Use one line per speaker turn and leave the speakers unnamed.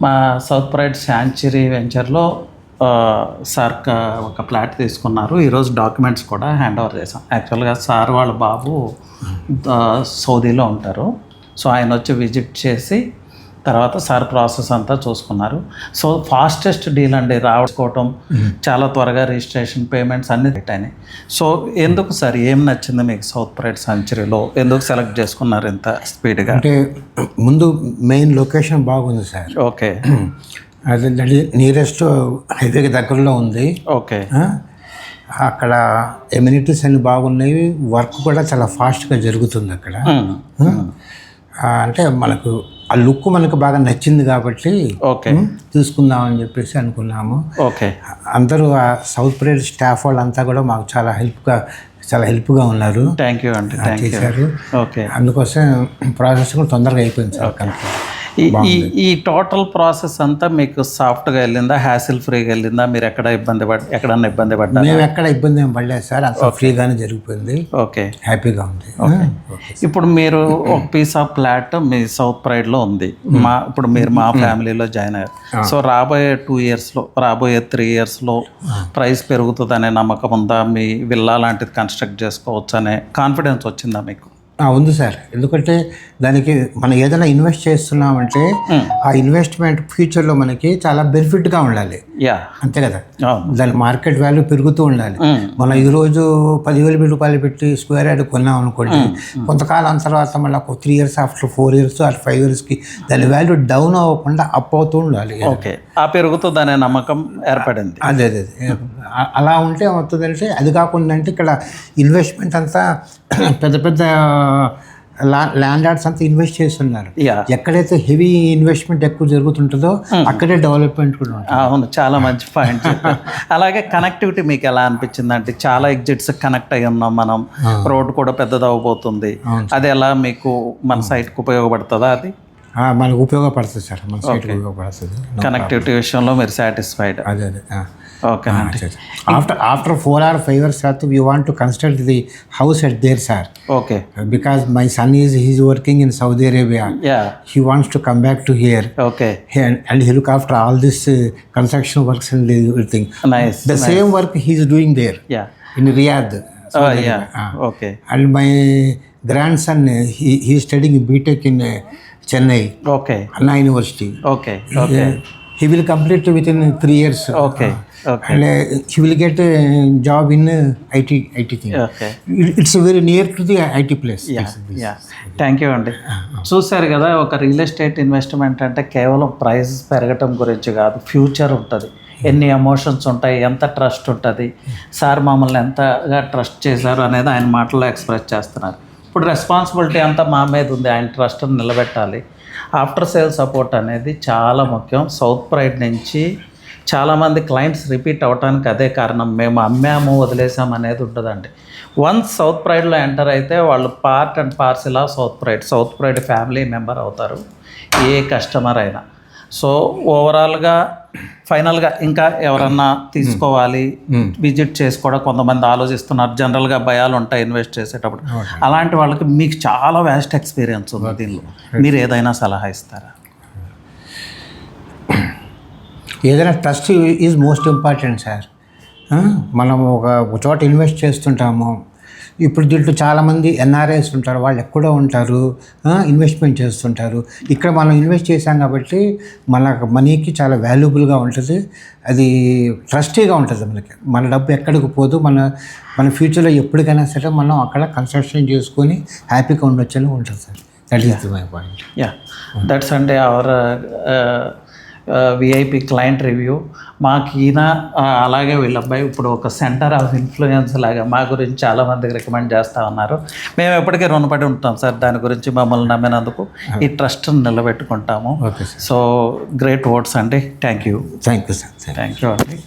మా south pride sanctuary వెంచర్లో sir ఒక ప్లాట్ తీసుకున్నారు. ఈరోజు డాక్యుమెంట్స్ కూడా హ్యాండ్ ఓవర్ చేసాం. యాక్చువల్గా సార్ వాళ్ళ బాబు సౌదీలో ఉంటారు. సో ఆయన వచ్చి విజిట్ చేసి తర్వాత సార్ ప్రాసెస్ అంతా చూసుకున్నారు. సో ఫాస్టెస్ట్ డీల్ అండి, రావడం చాలా త్వరగా రిజిస్ట్రేషన్ పేమెంట్స్ అన్నీ పెట్టాయి. సో ఎందుకు సార్ ఏం నచ్చింది మీకు సౌత్ ప్రైడ్ సెంచరీలో? ఎందుకు సెలెక్ట్ చేసుకున్నారు ఇంత స్పీడ్గా?
అంటే ముందు మెయిన్ లొకేషన్ బాగుంది సార్.
ఓకే,
అది నియరెస్ట్ హైవేకి దగ్గరలో ఉంది.
ఓకే,
అక్కడ ఎమ్యూనిటీస్ అన్ని బాగున్నాయి. వర్క్ కూడా చాలా ఫాస్ట్గా జరుగుతుంది అక్కడ. అంటే మనకు ఆ లుక్ మనకు బాగా నచ్చింది కాబట్టి
ఓకే
తీసుకుందామని చెప్పేసి అనుకున్నాము.
ఓకే,
అందరూ ఆ సౌత్ ప్రైడ్ స్టాఫ్ వాళ్ళంతా కూడా మాకు చాలా హెల్ప్గా ఉన్నారు.
థ్యాంక్ యూ అండి,
చేశారు.
ఓకే,
అందుకోసం ప్రాసెస్ కూడా తొందరగా అయిపోయింది సార్.
ఈ టోటల్ ప్రాసెస్ అంతా మీకు సాఫ్ట్గా వెళ్ళిందా, హ్యాసిల్ ఫ్రీగా వెళ్ళిందా? మీరు ఎక్కడన్నా ఇబ్బంది పడ్డా?
మేము ఎక్కడ ఇబ్బంది ఏం పడలేదు సార్, అంత ఫ్రీగానే జరిగిపోయింది.
ఓకే,
హ్యాపీగా ఉంది.
ఇప్పుడు మీరు ఒక పీస్ ఆఫ్ ఫ్లాట్ మీ సౌత్ ప్రైడ్లో ఉంది. ఇప్పుడు మీరు మా ఫ్యామిలీలో జాయిన్ అయ్యారు. సో రాబోయే 2 yearsలో, రాబోయే 3 yearsలో ప్రైస్ పెరుగుతుందనే నమ్మకం ఉందా? మీ విల్లా లాంటిది కన్స్ట్రక్ట్ చేసుకోవచ్చు అనే కాన్ఫిడెన్స్ వచ్చిందా మీకు?
ఉంది సార్. ఎందుకంటే దానికి మనం ఏదైనా ఇన్వెస్ట్ చేస్తున్నామంటే ఆ ఇన్వెస్ట్మెంట్ ఫ్యూచర్లో మనకి చాలా బెనిఫిట్గా ఉండాలి. అంతే కదా, దాని మార్కెట్ వాల్యూ పెరుగుతూ ఉండాలి. మనం ఈరోజు 10,000 రూపాయలు పెట్టి స్క్వేర్ యార్డ్ కొన్నాం అనుకోండి, కొంతకాలం తర్వాత మళ్ళీ 3 years ఆఫ్టర్ 4 years ఆర్ 5 yearsకి దాని వాల్యూ డౌన్ అవ్వకుండా అప్ అవుతూ ఉండాలి.
ఓకే, ఆ పెరుగుతుందనే నమ్మకం ఏర్పడింది.
అదే అలా ఉంటే ఏమవుతుందంటే, అది కాకుండా అంటే ఇక్కడ ఇన్వెస్ట్మెంట్ అంతా పెద్ద పెద్ద ల్యాండ్ లార్డ్స్ అంతా ఇన్వెస్ట్ చేస్తున్నారు. ఎక్కడైతే హెవీ ఇన్వెస్ట్మెంట్ ఎక్కువ జరుగుతుంటుందో అక్కడే డెవలప్మెంట్ కూడా ఉంటుంది.
అవును, చాలా మంచి పాయింట్ చెప్పారు. అలాగే కనెక్టివిటీ మీకు ఎలా అనిపించింది? అంటే చాలా ఎగ్జిట్స్ కనెక్ట్ అయ్యి ఉన్నాం మనం, రోడ్ కూడా పెద్దది అవ్వబోతుంది. అది ఎలా మీకు మన సైట్కి ఉపయోగపడుతుందా? అది
మనకు ఉపయోగపడుతుంది సార్, మన సైట్కి ఉపయోగపడుతుంది.
కనెక్టివిటీ విషయంలో మీరు సాటిస్ఫైడ్?
అదే
okay.
After 4 or 5 years, we want to construct the house at there, sir.
Okay.
Because my son he's working in Saudi Arabia.
Yeah.
He wants to come back to here.
Okay.
And he look after all this construction works and everything.
Nice.
The same work he's doing there.
Yeah.
In Riyadh.
Okay.
And my grandson he's studying BTech in Chennai.
Okay.
Anna University.
Okay.
He will complete within 3 years.
Okay.
And he will get a job in IT thing.
Okay.
It's very near to the IT place.
Thank you అండి. చూశారు కదా, ఒక real estate investment అంటే కేవలం price పెరగటం గురించి కాదు, future ఉంటుంది, ఎన్ని ఎమోషన్స్ ఉంటాయి, ఎంత ట్రస్ట్ ఉంటుంది. సార్ మమ్మల్ని ఎంతగా ట్రస్ట్ చేశారు అనేది ఆయన మాటల్లో ఎక్స్ప్రెస్ చేస్తున్నారు. ఇప్పుడు రెస్పాన్సిబిలిటీ అంతా మా మీద ఉంది, ఆయన ట్రస్ట్ని నిలబెట్టాలి. ఆఫ్టర్ సేల్ సపోర్ట్ అనేది చాలా ముఖ్యం. సౌత్ ప్రైడ్ నుంచి చాలామంది క్లయింట్స్ రిపీట్ అవ్వడానికి అదే కారణం. మేము అమ్మాము వదిలేసాం అనేది ఉండదండి. వన్స్ సౌత్ ప్రైడ్లో ఎంటర్ అయితే వాళ్ళు part and parcel of south pride family member అవుతారు, ఏ కస్టమర్ అయినా. సో ఓవరాల్గా ఫైనల్గా ఇంకా ఎవరన్నా తీసుకోవాలి, విజిట్ చేసి కూడా కొంతమంది ఆలోచిస్తున్నారు. జనరల్గా భయాలు ఉంటాయి ఇన్వెస్ట్ చేసేటప్పుడు. అలాంటి వాళ్ళకి మీకు చాలా వ్యాస్ట్ ఎక్స్పీరియన్స్ ఉంది దీనిలో, మీరు ఏదైనా సలహా ఇస్తారా?
ఏదైనా trust is most important sir. మనం ఒక చోట ఇన్వెస్ట్ చేస్తుంటాము. ఇప్పుడు దీంట్లో చాలామంది ఎన్ఆర్ఐస్ ఉంటారు, వాళ్ళు ఎక్కడో ఉంటారు, ఇన్వెస్ట్మెంట్ చేస్తుంటారు. ఇక్కడ మనం ఇన్వెస్ట్ చేసాం కాబట్టి మన మనీకి చాలా వాల్యుబుల్గా ఉంటుంది, అది ట్రస్టీగా ఉంటుంది. మన డబ్బు ఎక్కడికి పోదు, మన ఫ్యూచర్లో ఎప్పటికైనా సరే మనం అక్కడ కన్స్ట్రక్షన్ చేసుకొని హ్యాపీగా ఉండొచ్చని ఉంటుంది sir. That is my point.
That's అంటే అవర్ విఐపి క్లయింట్ రివ్యూ. మాకు ఈయన అలాగే వీళ్ళ అబ్బాయి ఇప్పుడు ఒక సెంటర్ ఆఫ్ ఇన్ఫ్లుయెన్స్ లాగా మా గురించి చాలామందికి రికమెండ్ చేస్తూ ఉన్నారు. మేము ఎప్పటికీ రుణపడి ఉంటాం సార్ దాని గురించి, మమ్మల్ని నమ్మినందుకు. ఈ ట్రస్ట్ని నిలబెట్టుకుంటాము. సో గ్రేట్ వర్డ్స్ అండి. Thank you
sir.
Thank you అండి.